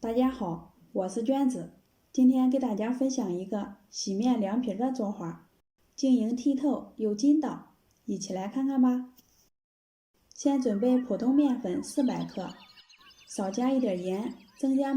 大家好，我是娟子，今天给大家分享一个洗面凉皮的做法，晶莹剔透又筋道，一起来看看吧。先准备普通面粉400克，少加一点盐，增加。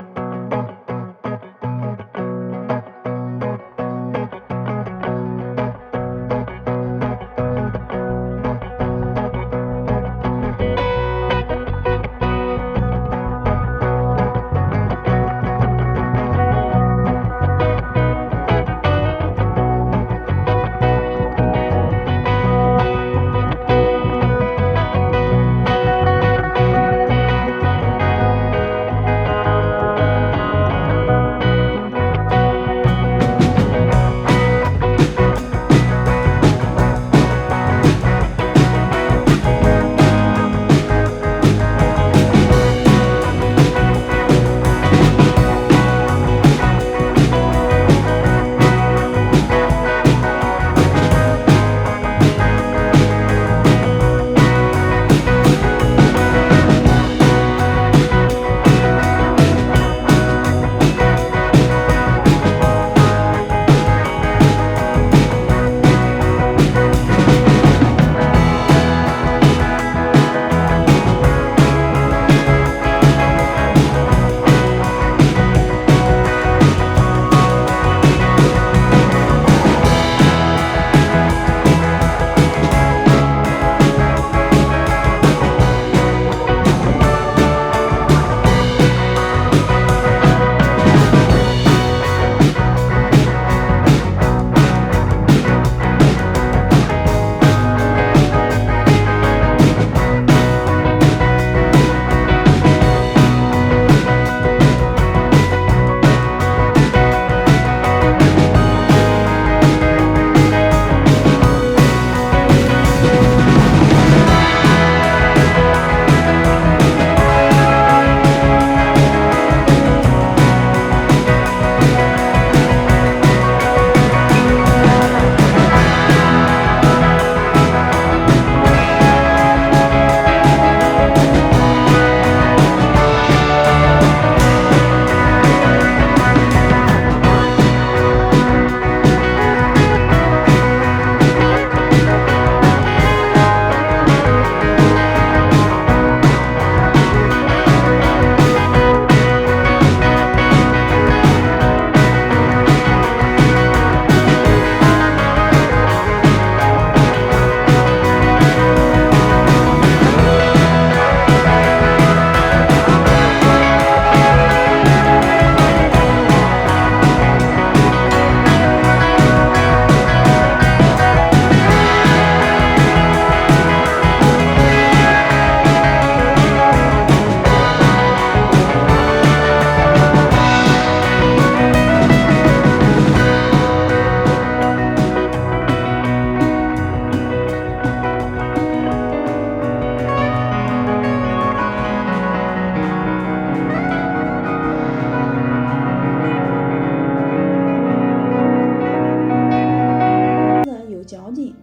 嚼劲，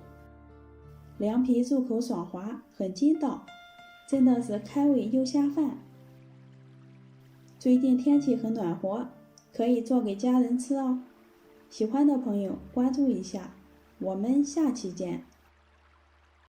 凉皮入口爽滑，很筋道，真的是开胃又下饭。最近天气很暖和，可以做给家人吃哦。喜欢的朋友关注一下，我们下期见。